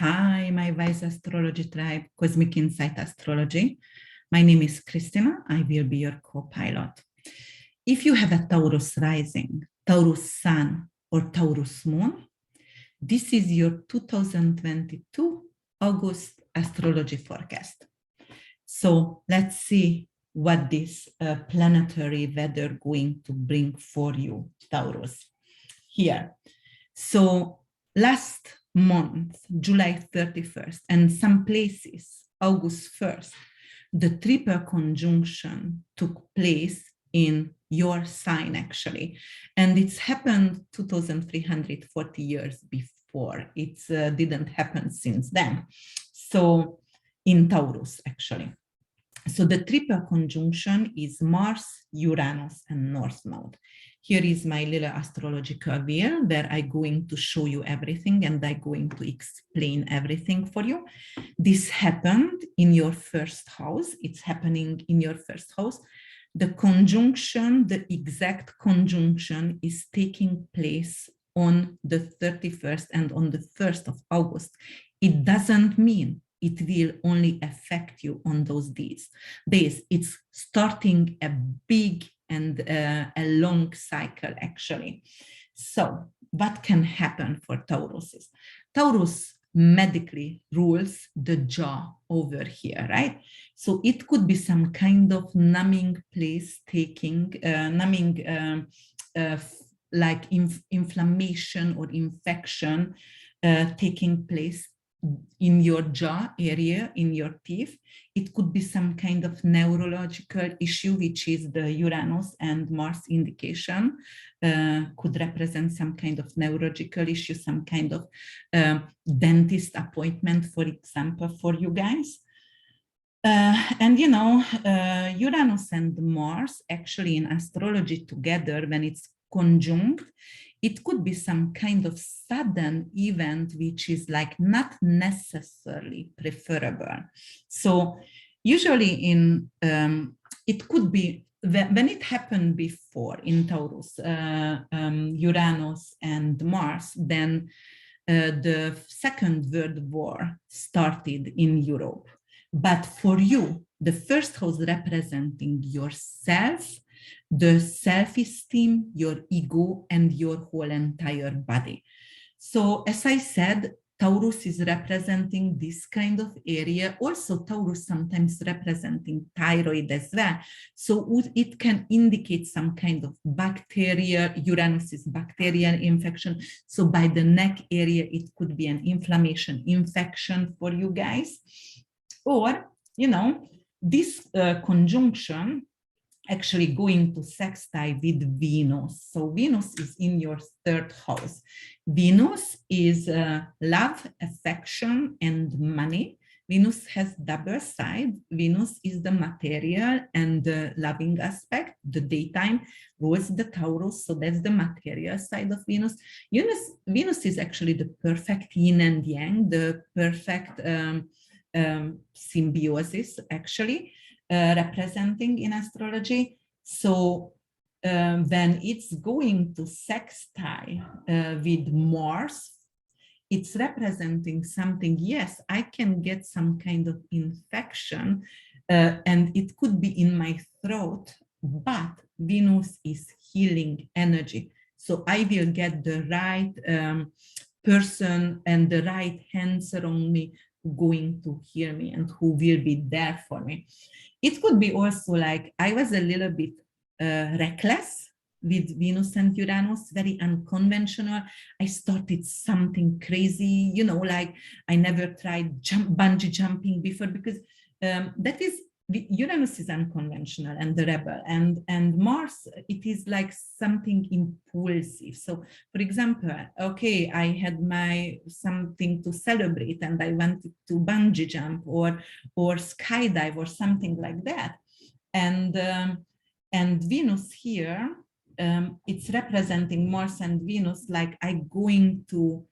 Hi, my Wise Astrology Tribe, Cosmic Insight Astrology. My name is Christina. I will be your co-pilot. If you have a Taurus rising, Taurus sun, or Taurus moon, this is your 2022 August astrology forecast. So let's see what this planetary weather going to bring for you, Taurus. Here. So last month, July 31st, and some places, August 1st, the triple conjunction took place in your sign, actually. And it's happened 2,340 years before. It didn't happen since then. So in Taurus, actually. So the triple conjunction is Mars, Uranus, and North Node. Here is my little astrological wheel where I'm going to show you everything and I'm going to explain everything for you. This happened in your first house. It's happening in your first house. The conjunction, the exact conjunction is taking place on the 31st and on the 1st of August. It doesn't mean it will only affect you on those days. It's starting a big and a long cycle, actually. So what can happen for Taurus? Taurus medically rules the jaw over here, right? So it could be some kind of numbing place taking, like inflammation or infection taking place in your jaw area, in your teeth. It could be some kind of neurological issue, which is the Uranus and Mars indication, could represent some kind of neurological issue, some kind of dentist appointment, for example, for you guys. And you know, Uranus and Mars actually in astrology together, when it's conjunct, it could be some kind of sudden event, which is like not necessarily preferable. So usually it could be, when it happened before in Taurus, Uranus and Mars, then the Second World War started in Europe. But for you, the first house representing yourself, the self-esteem, your ego, and your whole entire body. So as I said, Taurus is representing this kind of area. Also, Taurus sometimes representing thyroid as well. So it can indicate some kind of bacteria. Uranus is bacterial infection. So by the neck area, it could be an inflammation, infection for you guys. Or, you know, this conjunction actually going to sextile with Venus. So Venus is in your third house. Venus is love, affection, and money. Venus has double side. Venus is the material and the loving aspect. The daytime rules the Taurus, so that's the material side of Venus. Venus is actually the perfect yin and yang, the perfect symbiosis, actually. Representing in astrology. So when it's going to sextile with Mars, it's representing something. Yes, I can get some kind of infection and it could be in my throat, but Venus is healing energy. So I will get the right person and the right hands around me going to hear me and who will be there for me. It could be also like I was a little bit reckless with Venus and Uranus, very unconventional. I started something crazy, you know, like I never tried bungee jumping before, because that is, Uranus is unconventional and the rebel, and Mars, it is like something impulsive. So for example, okay, I had something to celebrate and I wanted to bungee jump or skydive or something like that. And Venus here, it's representing Mars and Venus, like I'm going to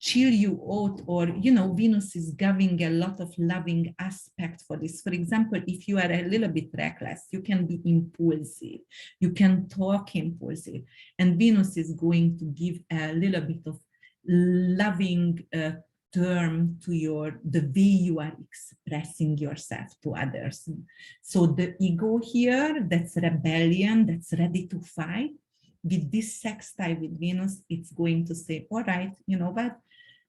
cheer you out, or, you know, Venus is giving a lot of loving aspect for this. For example, if you are a little bit reckless, you can be impulsive, you can talk impulsive, and Venus is going to give a little bit of loving term to the way you are expressing yourself to others. So the ego here, that's rebellion, that's ready to fight. With this sextile with Venus, it's going to say, all right, you know what?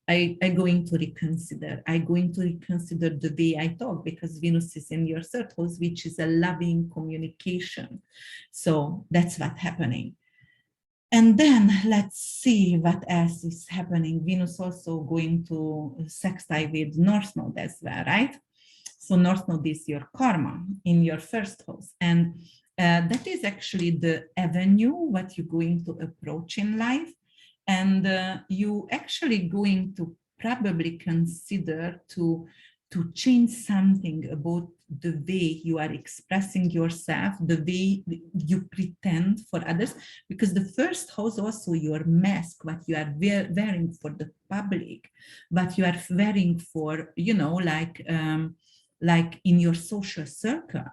I'm going to reconsider. I'm going to reconsider the way I talk, because Venus is in your third house, which is a loving communication. So that's what's happening. And then let's see what else is happening. Venus also going to sextile with North Node as well, right? So North Node is your karma in your first house. And that is actually the avenue what you're going to approach in life. And you actually going to probably consider to change something about the way you are expressing yourself, the way you pretend for others, because the first house also your mask, what you are wearing for the public, what you are wearing for, you know, like in your social circle.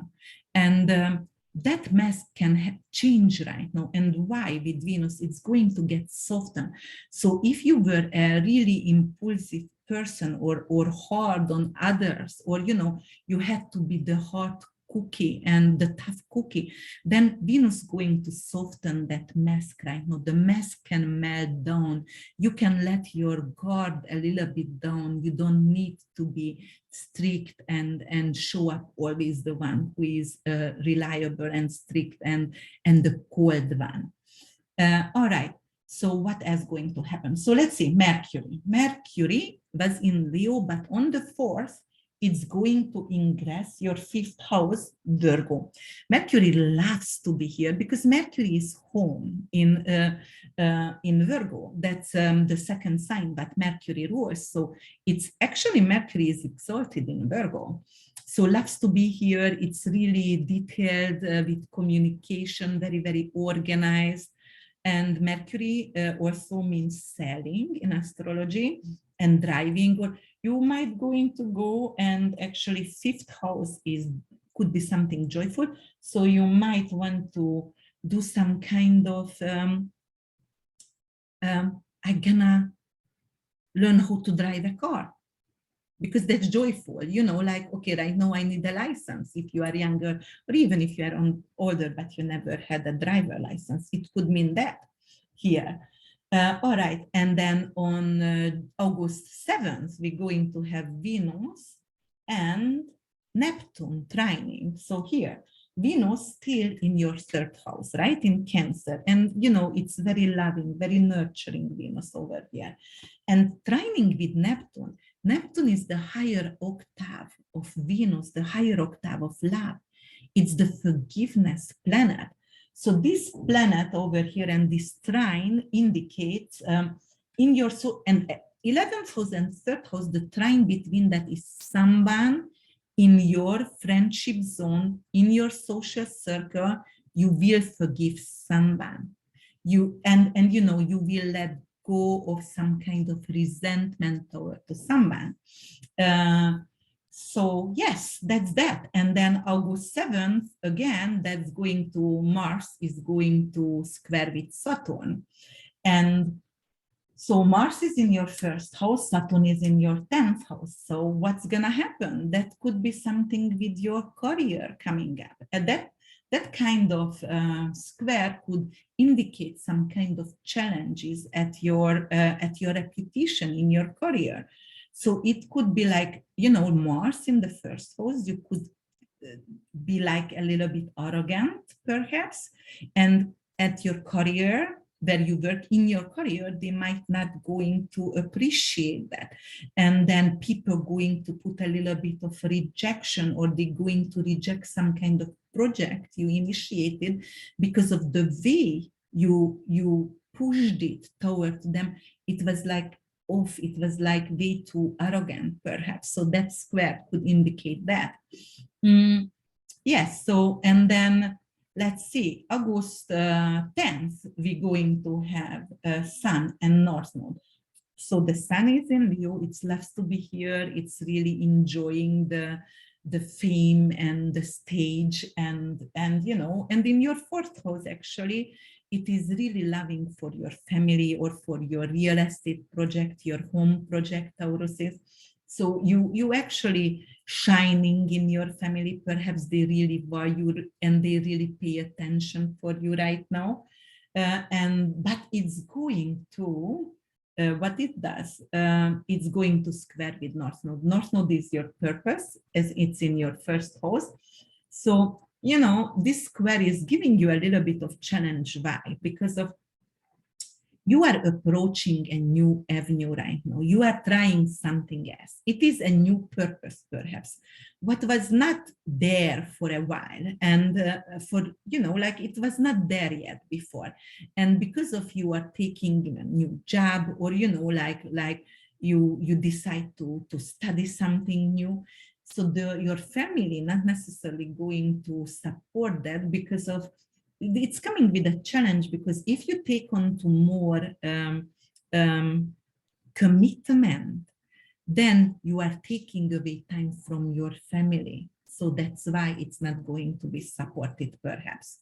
And that mask can change right now. And why? With Venus, it's going to get softened. So if you were a really impulsive person or hard on others, or, you know, you had to be the hard cookie and the tough cookie, then Venus going to soften that mask right now. The mask can melt down. You can let your guard a little bit down. You don't need to be strict and show up always the one who is reliable and strict and the cold one. All right. So what is going to happen? So let's see, Mercury. Mercury was in Leo, but on the 4th, it's going to ingress your 5th house, Virgo. Mercury loves to be here because Mercury is home in Virgo. That's the second sign, but Mercury rules. So it's actually Mercury is exalted in Virgo. So loves to be here. It's really detailed with communication, very, very organized. And Mercury also means selling in astrology and driving, or you might going to go, and actually 5th house could be something joyful. So you might want to do some kind of, I'm gonna learn how to drive a car, because that's joyful, you know, like, okay, right now I need a license. If you are younger, or even if you are older, but you never had a driver license, it could mean that here. All right, and then on August 7th, we're going to have Venus and Neptune trining. So here, Venus still in your 3rd house, right, in Cancer. And, you know, it's very loving, very nurturing Venus over here. And trining with Neptune, Neptune is the higher octave of Venus, the higher octave of love. It's the forgiveness planet. So this planet over here and this trine indicates in your soul, and 11th house and 3rd house, the trine between that is someone in your friendship zone, in your social circle. You will forgive someone. And you know, you will let go of some kind of resentment toward to someone. So yes, that's that. And then August 7th, again, that's going to, Mars is going to square with Saturn. And so Mars is in your 1st house, Saturn is in your 10th house. So what's gonna happen? That could be something with your career coming up. And that kind of square could indicate some kind of challenges at your reputation in your career. So it could be like, you know, Mars in the 1st house, you could be like a little bit arrogant, perhaps. And at your career, where you work in your career, they might not going to appreciate that. And then people going to put a little bit of rejection, or they're going to reject some kind of project you initiated because of the way you pushed it toward them. It was like off, it was like way too arrogant, perhaps. So that square could indicate that. Yes, so, and then let's see, August 10th, we're going to have Sun and North Node. So the Sun is in Leo, it loves to be here, it's really enjoying the fame and the stage, and you know, and in your 4th house, actually, it is really loving for your family or for your real estate project, your home project, Taurus is. So you actually shining in your family. Perhaps they really value and they really pay attention for you right now. But it's going to what it does, it's going to square with North Node. North Node is your purpose, as it's in your first house. So, you know, this square is giving you a little bit of challenge. Why? Because of you are approaching a new avenue right now. You are trying something else. It is a new purpose, perhaps, what was not there for a while. And for, you know, like it was not there yet before. And because of you are taking a new job, or, you know, like you decide to study something new. So your family not necessarily going to support that, because of it's coming with a challenge, because if you take on to more commitment, then you are taking away time from your family. So that's why it's not going to be supported, perhaps.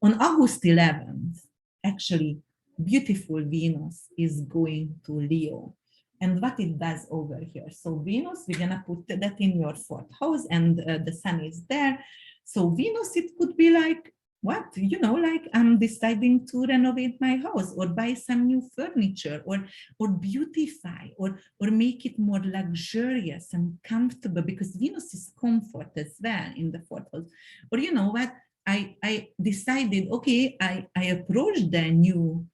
On August 11th, actually, beautiful Venus is going to Leo. And what it does over here. So Venus, we're going to put that in your fourth house, and the sun is there. So Venus, it could be like, what, you know, like I'm deciding to renovate my house, or buy some new furniture, or beautify, or make it more luxurious and comfortable, because Venus is comfort as well in the fourth house. Or, you know what, I decided, okay, I approached the new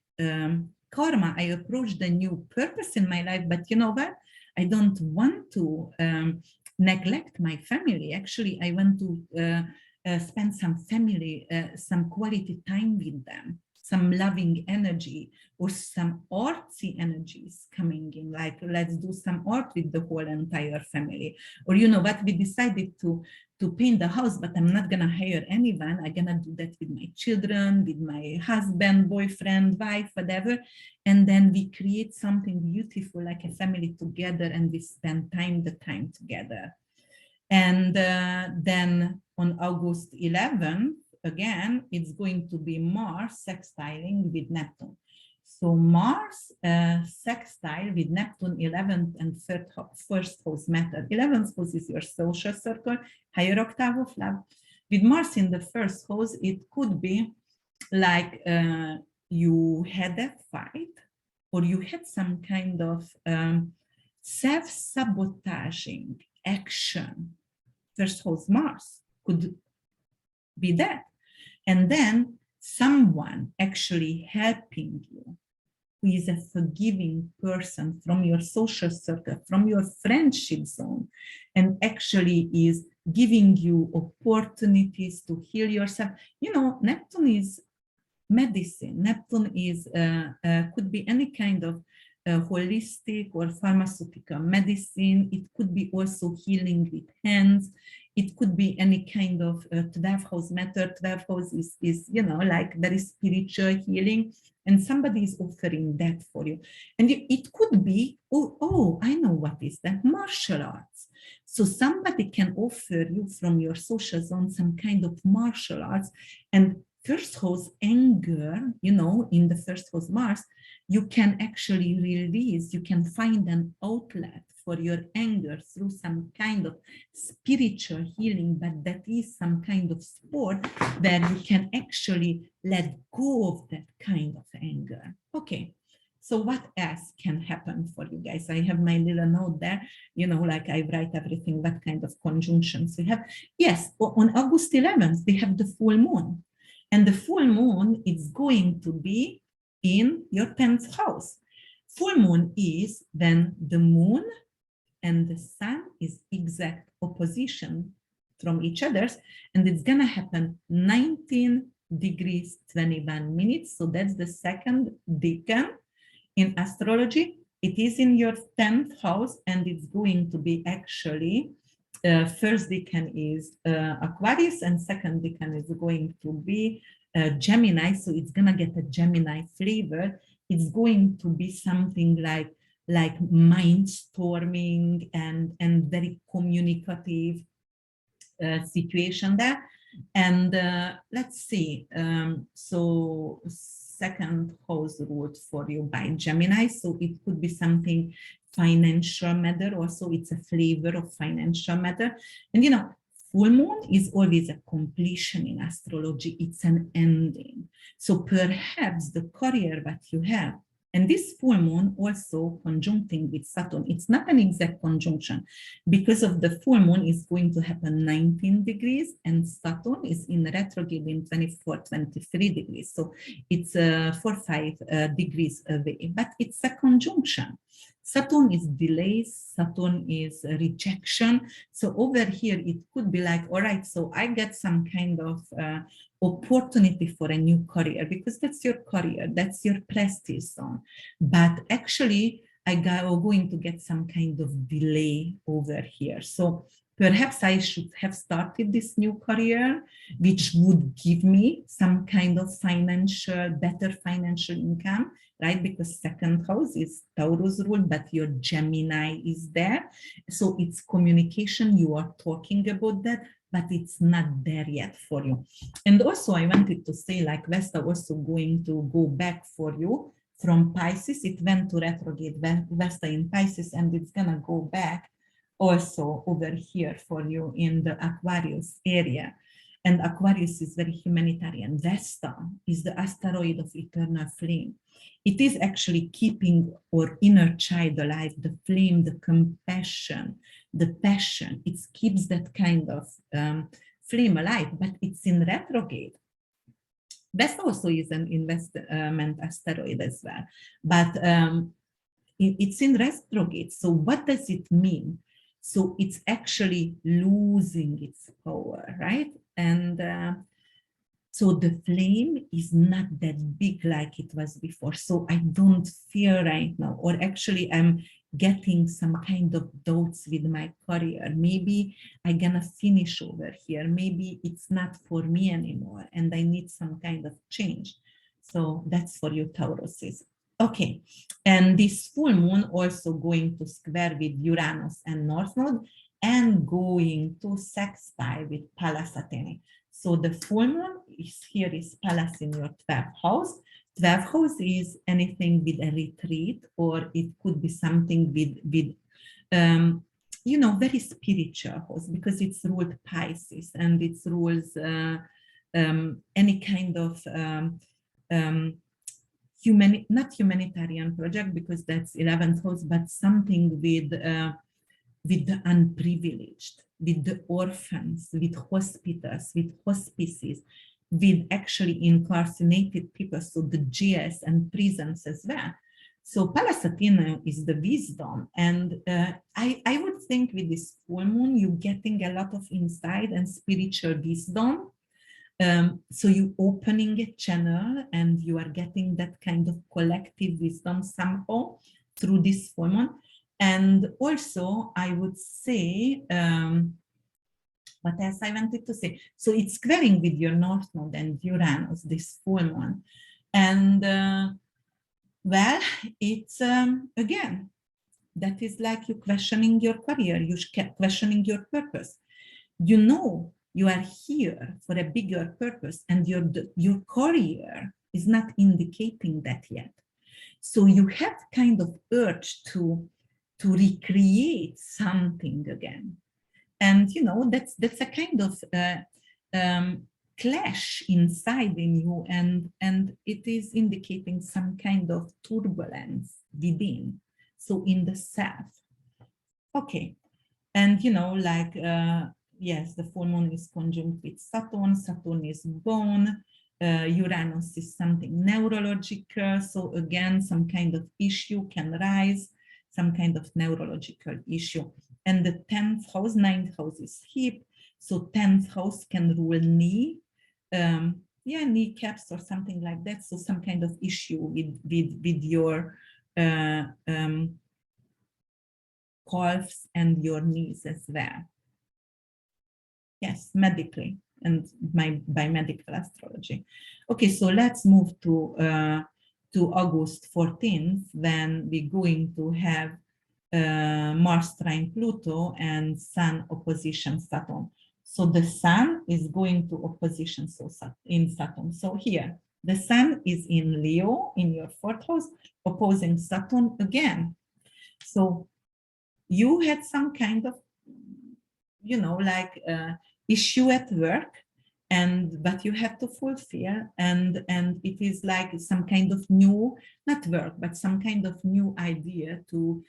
karma, I approached the new purpose in my life, but you know what, I don't want to neglect my family. Actually, I want to spend some family, some quality time with them, some loving energy, or some artsy energies coming in, like let's do some art with the whole entire family. Or, you know what, we decided to paint the house, but I'm not gonna hire anyone. I'm gonna do that with my children, with my husband, boyfriend, wife, whatever. And then we create something beautiful, like a family together, and we spend the time together. And then on August 11th, again, it's going to be Mars sextiling with Neptune. So Mars sextile with Neptune, 11th and first house matter. 11th house is your social circle, higher octave of love. With Mars in the first house, it could be like you had a fight, or you had some kind of self-sabotaging action. First house Mars could be that. And then someone actually helping you, who is a forgiving person from your social circle, from your friendship zone, and actually is giving you opportunities to heal yourself. You know, Neptune is medicine. Neptune is could be any kind of holistic or pharmaceutical medicine. It could be also healing with hands. It could be any kind of 12th house matter. 12th house is, you know, like very spiritual healing, and somebody is offering that for you. And it could be, oh, I know what is that, martial arts. So somebody can offer you from your social zone some kind of martial arts. And first house anger, you know, in the first house Mars, you can actually release, you can find an outlet for your anger through some kind of spiritual healing, but that is some kind of sport where you can actually let go of that kind of anger. Okay. So what else can happen for you guys? I have my little note there, you know, like I write everything, what kind of conjunctions we have. Yes, on August 11th, we have the full moon. And the full moon is going to be in your 10th house. Full moon is when the moon and the sun is exact opposition from each other, and it's gonna happen 19 degrees 21 minutes. So that's the second decan in astrology. It is in your 10th house, and it's going to be actually first decan is Aquarius, and second decan is going to be Gemini. So it's gonna get a Gemini flavor. It's going to be something like mindstorming and very communicative situation there. And let's see. So second house ruled for you by Gemini. So it could be something financial matter. Also, it's a flavor of financial matter. And, you know, full moon is always a completion in astrology. It's an ending. So perhaps the career that you have, and this full moon also conjuncting with Saturn, it's not an exact conjunction because of the full moon is going to happen 19 degrees and Saturn is in retrograde in 24, 23 degrees. So it's 4-5 degrees away, but it's a conjunction. Saturn is delays, Saturn is rejection. So over here, it could be like, all right, so I get some kind of opportunity for a new career because that's your career, that's your prestige zone. But actually, I'm going to get some kind of delay over here. So perhaps I should have started this new career, which would give me some kind of better financial income, right? Because second house is Taurus rule, but your Gemini is there. So it's communication, you are talking about that, but it's not there yet for you. And also I wanted to say, like, Vesta also going to go back for you from Pisces. It went to retrograde Vesta in Pisces, and it's gonna go back also over here for you in the Aquarius area. And Aquarius is very humanitarian. Vesta is the asteroid of eternal flame. It is actually keeping our inner child alive, the flame, the compassion, the passion. It keeps that kind of flame alive, but it's in retrograde. Vesta also is an investment asteroid as well, but it's in retrograde. So what does it mean? So it's actually losing its power, right? And so the flame is not that big like it was before. So I don't fear right now, or actually I'm getting some kind of doubts with my career. Maybe I'm gonna finish over here. Maybe it's not for me anymore and I need some kind of change. So that's for you, Tauruses. Okay, and this full moon also going to square with Uranus and North Node and going to sextile with Pallas Athene. So the full moon is here is Pallas in your 12th house. 12th house is anything with a retreat, or it could be something with you know, very spiritual house, because it's ruled Pisces and it rules any kind of not humanitarian project, because that's 11th house, but something with the unprivileged, with the orphans, with hospitals, with hospices, with actually incarcerated people, so the jails and prisons as well. So Pallas Athene is the wisdom, and I would think with this full moon, you're getting a lot of insight and spiritual wisdom. So you opening a channel and you are getting that kind of collective wisdom somehow through this full moon. And also I would say, what else I wanted to say? So it's squaring with your North Node and Uranus, this full moon. And well, it's again, that is like you questioning your career, you questioning your purpose. You know, you are here for a bigger purpose, and your career is not indicating that yet. So you have kind of urge to recreate something again. And you know, that's a kind of clash inside in you, and it is indicating some kind of turbulence within, so in the self. Okay, and you know, like yes, the full moon is conjunct with Saturn. Saturn is bone. Uranus is something neurological. So again, some kind of issue can rise, some kind of neurological issue. And the 10th house, 9th house is hip. So 10th house can rule knee, yeah, kneecaps or something like that. So some kind of issue with your calves and your knees as well. Yes, medically and by medical astrology. Okay, so let's move to August 14th, when we're going to have Mars trine Pluto and Sun opposition Saturn. So the Sun is going to opposition in Saturn. So here, The Sun is in Leo, in your 4th house, opposing Saturn again. So you had some kind of, you know, like issue at work, but you have to fulfill, and it is like some kind of new, not work, but some kind of new idea to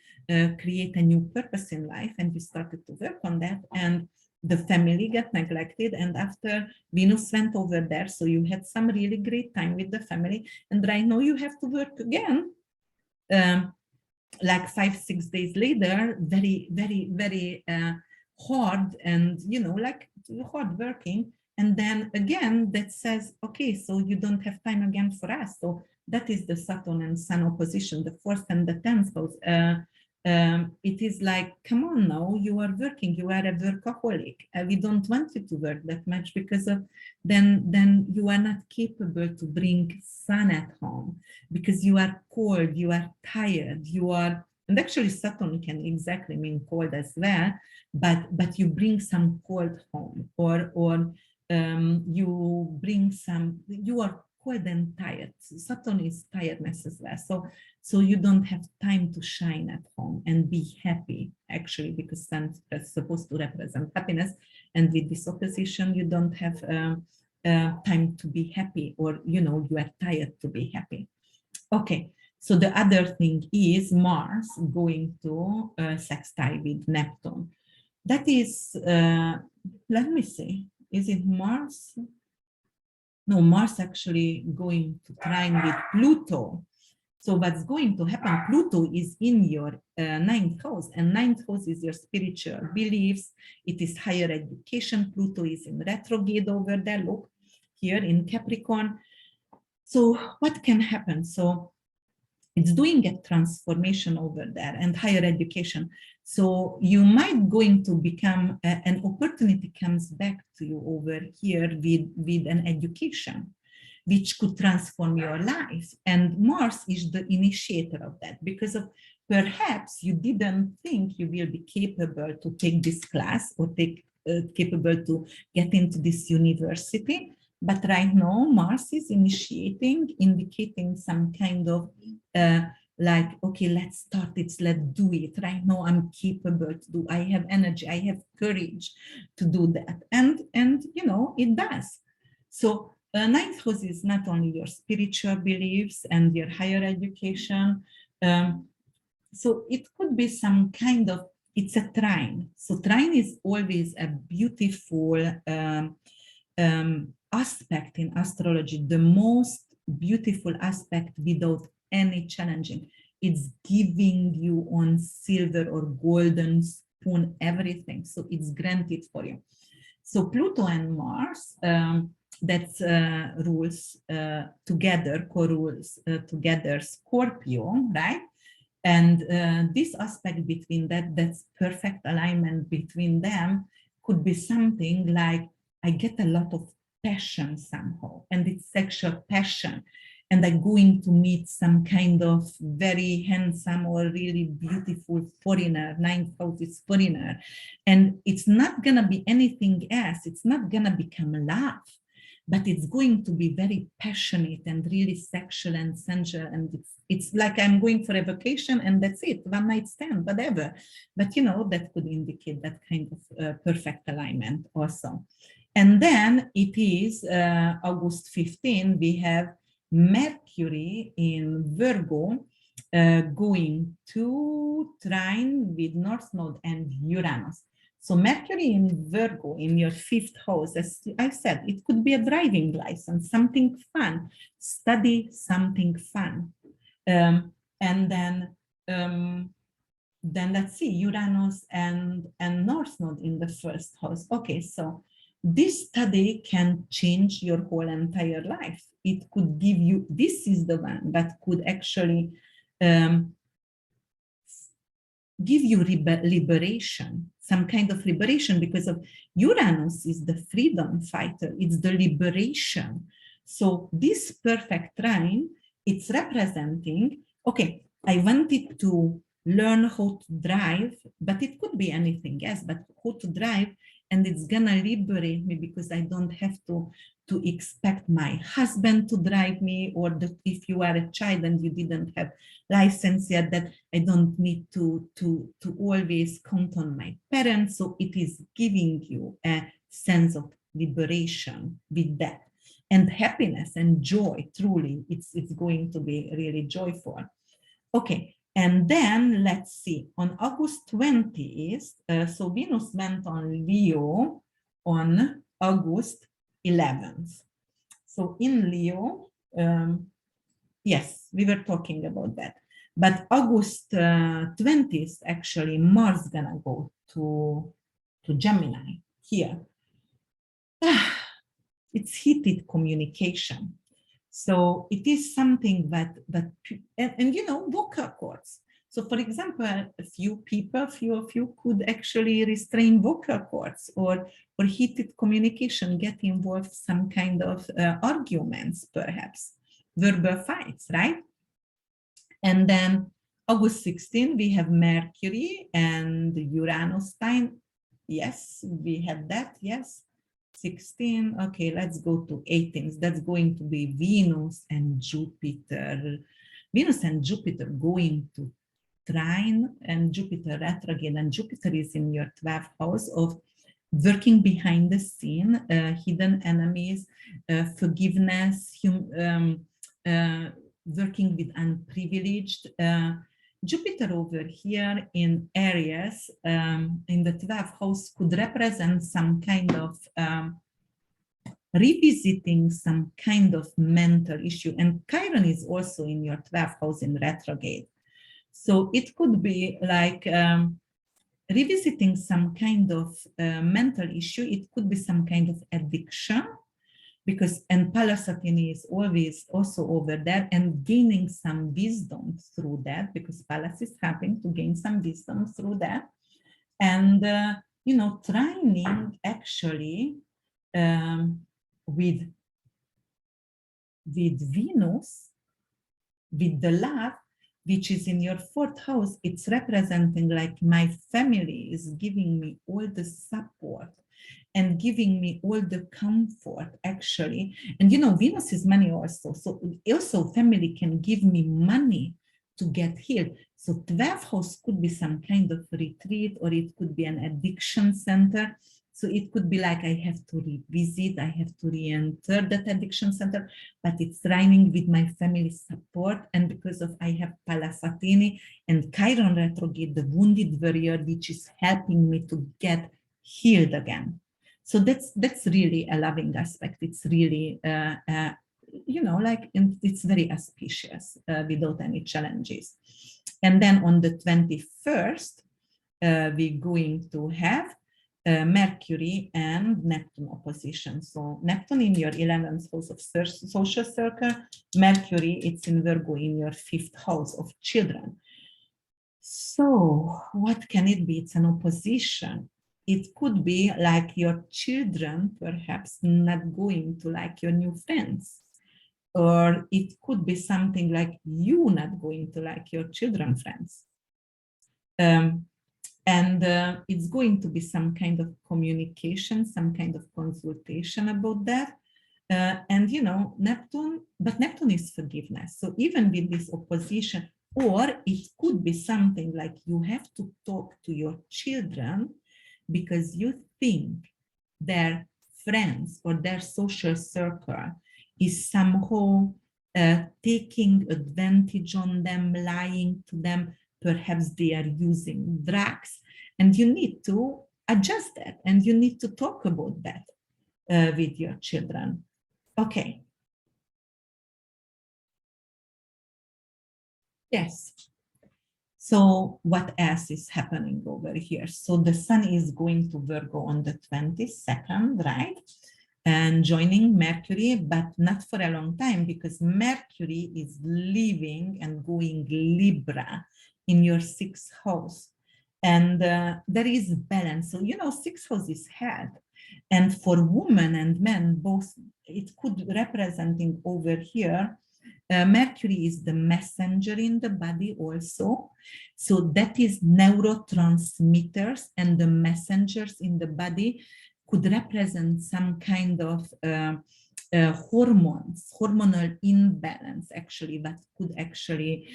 create a new purpose in life, and you started to work on that, and the family got neglected, and after Venus went over there, so you had some really great time with the family, and right now you have to work again, like 5-6 days later, very, very, very hard, and you know, like hard working, and then again that says, okay, so you don't have time again for us. So that is the Saturn and Sun opposition, the 4th and the 10th house. It is like, come on now, you are working, you are a workaholic. We don't want you to work that much, because of then you are not capable to bring sun at home, because you are cold, you are tired, you are, and actually Saturn can exactly mean cold as well, but you bring some cold home, or you bring some, you are cold and tired. Saturn is tiredness as well. So you don't have time to shine at home and be happy, actually, because Sun is supposed to represent happiness. And with this opposition, you don't have time to be happy, or, you know, you are tired to be happy. Okay, so the other thing is Mars going to sextile with Neptune. That is, let me see, is it Mars? No, Mars actually going to trine with Pluto. So what's going to happen, Pluto is in your 9th house, and 9th house is your spiritual beliefs. It is higher education. Pluto is in retrograde over there, look, here in Capricorn. So what can happen? So it's doing a transformation over there, and higher education. So you might going to become, an opportunity comes back to you over here with an education, which could transform your life. And Mars is the initiator of that, because of perhaps you didn't think you will be capable to take this class, or capable to get into this university. But right now, Mars is initiating, indicating some kind of like, okay, let's start it, let's do it. Right now, I'm capable to do, I have energy, I have courage to do that. And you know, it does. So 9th house is not only your spiritual beliefs and your higher education. So it could be some kind of, it's a trine. So trine is always a beautiful aspect in astrology, the most beautiful aspect without any challenging. It's giving you on silver or golden spoon everything. So it's granted for you. So Pluto and Mars, that rules together, co-rules together Scorpio, right? And this aspect between that's perfect alignment between them, could be something like, I get a lot of passion somehow, and it's sexual passion, and I'm going to meet some kind of very handsome or really beautiful foreigner, 9th house is foreigner, and it's not gonna be anything else, it's not gonna become love, but it's going to be very passionate and really sexual and sensual, and it's like I'm going for a vacation and that's it, one night stand, whatever. But you know, that could indicate that kind of perfect alignment also. And then it is August 15, we have Mercury in Virgo going to trine with North Node and Uranus. So Mercury in Virgo in your 5th house, as I said, it could be a driving license, something fun, study something fun. And then let's see, Uranus and North Node in the 1st house. Okay, so this study can change your whole entire life. It could give you, this is the one that could actually give you liberation, some kind of liberation, because of Uranus is the freedom fighter, it's the liberation. So this perfect trine, it's representing, okay, I wanted to learn how to drive, but it could be anything else, but how to drive and it's gonna liberate me because I don't have to expect my husband to drive me, or that if you are a child and you didn't have license yet, that I don't need to always count on my parents. So it is giving you a sense of liberation with that, and happiness and joy. Truly, it's going to be really joyful. Okay, and then let's see, on August 20th, so Venus went on Leo on August 11th. So in Leo, yes, we were talking about that. But August 20th, actually, Mars gonna go to Gemini here. It's heated communication. So it is something that and you know, vocal cords. So for example, a few of you could actually restrain vocal cords, or heated communication, get involved some kind of arguments, perhaps verbal fights, right? And then August 16, we have Mercury and Uranus time. Yes, we had that, yes. 16, okay, let's go to 18. That's going to be Venus and Jupiter. Venus and Jupiter going to trine, and Jupiter retrograde, and Jupiter is in your 12th house of working behind the scene, hidden enemies, forgiveness, working with unprivileged. Jupiter over here in Aries, in the 12th house, could represent some kind of revisiting some kind of mental issue. And Chiron is also in your 12th house in retrograde. So it could be like revisiting some kind of mental issue. It could be some kind of addiction, because, and Pallas Athene is always also over there, and gaining some wisdom through that, because Pallas is helping to gain some wisdom through that. And, you know, trining actually with Venus, with the love, which is in your 4th house, it's representing like my family is giving me all the support and giving me all the comfort, actually. And you know, Venus is money also. So also family can give me money to get healed. So 12th house could be some kind of retreat, or it could be an addiction center. So it could be like I have to revisit, I have to re-enter that addiction center, but it's rhyming with my family support. And because of I have Pallas Athene and Chiron retrograde, the wounded warrior, which is helping me to get healed again. So that's really a loving aspect. It's really, you know, like, it's very auspicious without any challenges. And then on the 21st, we're going to have Mercury and Neptune opposition. So Neptune in your 11th house of social circle, Mercury, it's in Virgo in your 5th house of children. So what can it be? It's an opposition. It could be like your children perhaps not going to like your new friends, or it could be something like you not going to like your children friends. And it's going to be some kind of communication, some kind of consultation about that. And you know, Neptune is forgiveness. So even with this opposition, or it could be something like you have to talk to your children because you think their friends or their social circle is somehow taking advantage on them, lying to them. Perhaps they are using drugs, and you need to adjust that, and you need to talk about that with your children. Okay. Yes. So what else is happening over here? So the sun is going to Virgo on the 22nd, right? And joining Mercury, but not for a long time, because Mercury is leaving and going Libra in your 6th house. And there is balance. So, you know, 6th house is health. And for women and men, both, it could representing over here Mercury is the messenger in the body also. So that is neurotransmitters, and the messengers in the body could represent some kind of hormonal imbalance actually, that could actually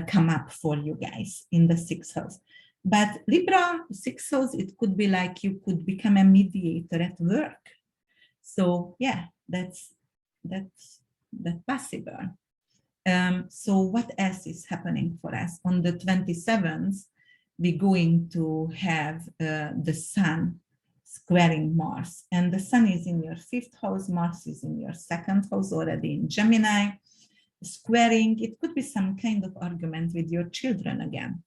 come up for you guys in the sixth house. But Libra, sixth house, it could be like you could become a mediator at work. So yeah, that's possible. So what else is happening for us? On the 27th, we're going to have the Sun squaring Mars, and the Sun is in your fifth house, Mars is in your second house, already in Gemini. Squaring, it could be some kind of argument with your children again.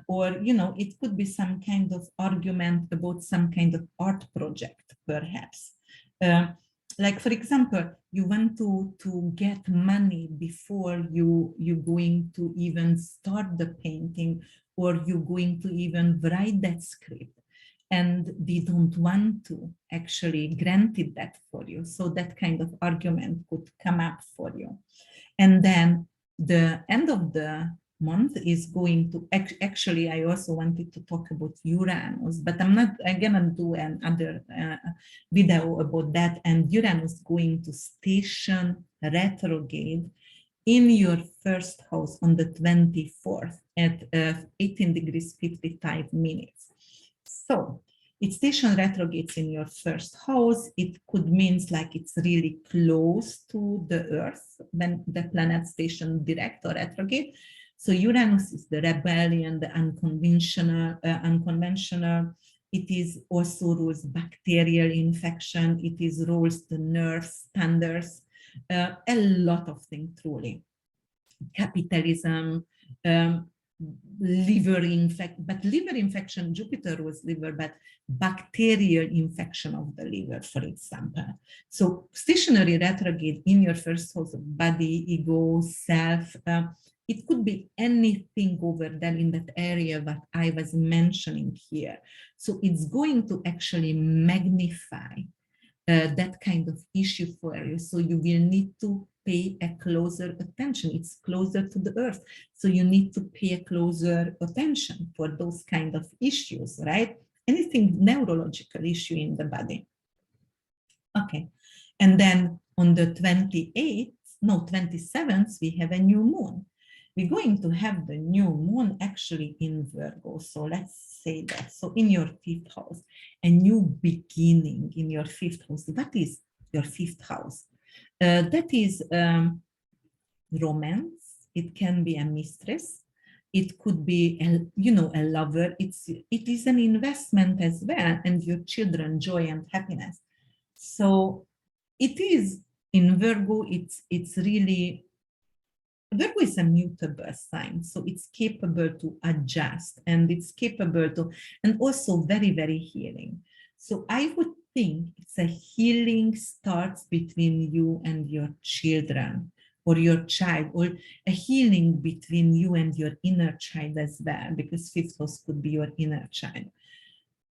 Or, you know, it could be some kind of argument about some kind of art project, perhaps. Like, for example, you want to get money before you're going to even start the painting, or you're going to even write that script, and they don't want to actually granted that for you. So that kind of argument could come up for you. And then the end of the month is going to, actually, I also wanted to talk about Uranus, but I'm gonna do another video about that. And Uranus is going to station retrograde in your first house on the 24th at 18 degrees 55 minutes. So it's station retrogrades in your first house. It could mean like it's really close to the Earth when the planet station direct or retrograde. So Uranus is the rebellion, the unconventional. It is also rules bacterial infection. It is rules the nerves, thunders, a lot of things truly. Capitalism, liver infection, Jupiter was liver, but bacterial infection of the liver, for example. So stationary retrograde in your first house of body, ego, self, it could be anything over there in that area that I was mentioning here. So it's going to actually magnify that kind of issue for you. So you will need to pay a closer attention. It's closer to the Earth. So you need to pay a closer attention for those kind of issues, right? Anything neurological issue in the body. Okay. And then on the 27th, we have a new moon. We're going to have the new moon actually in Virgo. So let's say that. So in your fifth house, a new beginning in your fifth house. What is your fifth house? That is romance. It can be a mistress. It could be, a lover. It is an investment as well, and your children, joy and happiness. So it is in Virgo. It's really, Virgo is a mutable sign, so it's capable to adjust, and it's capable to, and also very, very healing. So I would think it's a healing starts between you and your children, or your child, or a healing between you and your inner child as well, because fifth house could be your inner child.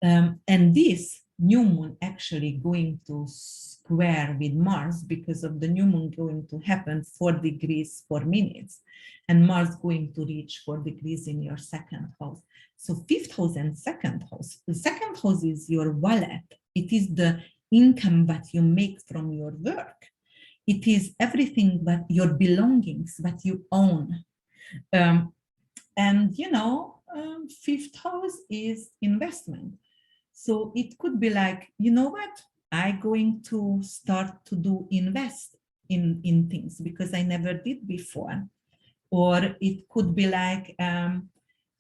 And this new moon actually going to square with Mars, because of the new moon going to happen 4 degrees 4 minutes, and Mars going to reach 4 degrees in your second house. So fifth house and second house. The second house is your wallet. It is the income that you make from your work. It is everything but your belongings that you own. And fifth house is investment. So it could be like, you know what, I'm going to start to invest in things because I never did before. Or it could be like,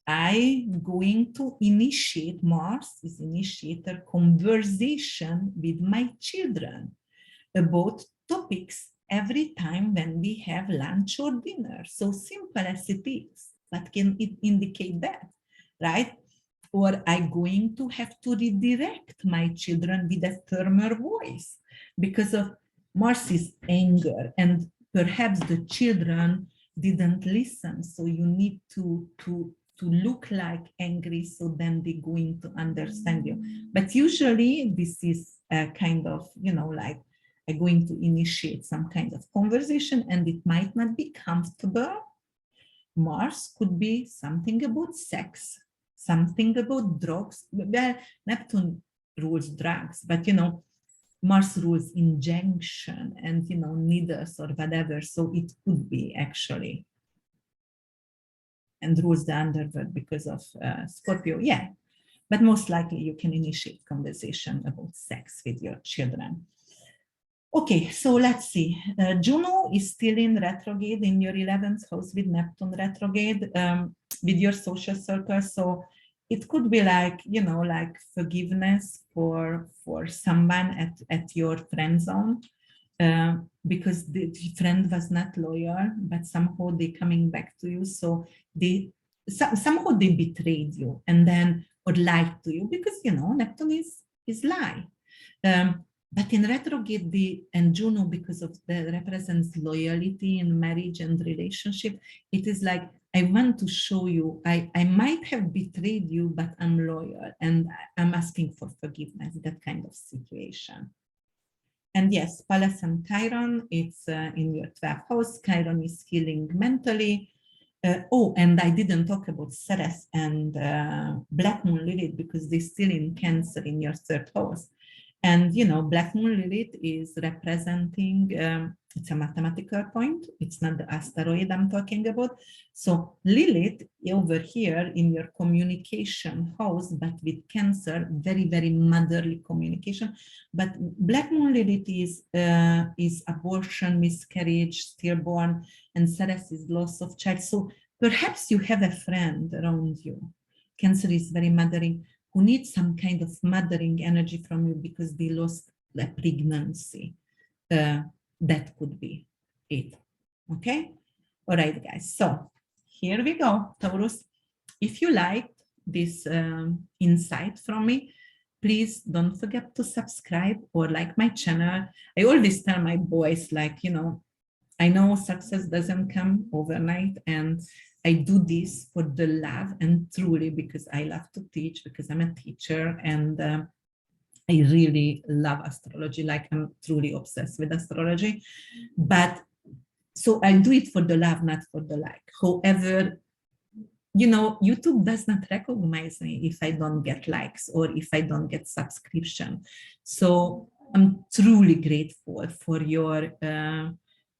I'm going to initiate, Mars is initiator, conversation with my children about topics every time when we have lunch or dinner. So simple as it is, but can it indicate that, right? Or I'm going to have to redirect my children with a firmer voice because of Mars's anger, and perhaps the children didn't listen. So you need to look like angry, so then they're going to understand you. But usually this is a kind of, like I'm going to initiate some kind of conversation, and it might not be comfortable. Mars could be something about sex, something about drugs. Well, Neptune rules drugs, but Mars rules injection and needles or whatever. So it could be actually, and rules the underworld because of Scorpio. Yeah, but most likely you can initiate conversation about sex with your children. Okay, so let's see. Juno is still in retrograde in your 11th house with Neptune retrograde with your social circle. So it could be like, like forgiveness for someone at your friend zone because the friend was not loyal, but somehow they coming back to you. So somehow they betrayed you and then or lied to you because, Neptune is lie. But in retrograde, and Juno, because of the represents loyalty in marriage and relationship, it is like, I want to show you, I might have betrayed you, but I'm loyal and I'm asking for forgiveness, that kind of situation. And yes, Pallas and Chiron, it's in your 12th house. Chiron is healing mentally. And I didn't talk about Ceres and Black Moon Lilith because they're still in Cancer in your 3rd house. And, Black Moon Lilith is representing, it's a mathematical point. It's not the asteroid I'm talking about. So Lilith over here in your communication house, but with Cancer, very, very motherly communication. But Black Moon Lilith is abortion, miscarriage, stillborn, and Ceres is loss of child. So perhaps you have a friend around you. Cancer is very mothering, who need some kind of mothering energy from you because they lost a pregnancy. That could be it. Okay? All right, guys. So here we go, Taurus. If you liked this insight from me, please don't forget to subscribe or like my channel. I always tell my boys, like, I know success doesn't come overnight, and I do this for the love and truly because I love to teach, because I'm a teacher, and I really love astrology, like I'm truly obsessed with astrology. But so I do it for the love, not for the like. However, YouTube does not recognize me if I don't get likes or if I don't get subscription. So I'm truly grateful for your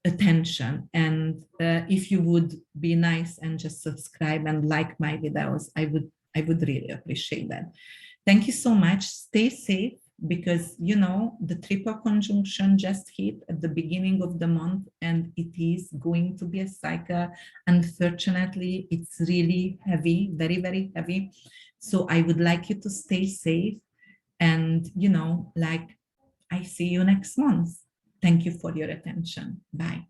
attention, and if you would be nice and just subscribe and like my videos, I would really appreciate that. Thank you so much. Stay safe, because the triple conjunction just hit at the beginning of the month, and it is going to be a cycle. Unfortunately, it's really heavy, very, very heavy. So I would like you to stay safe, and like I see you next month. Thank you for your attention. Bye.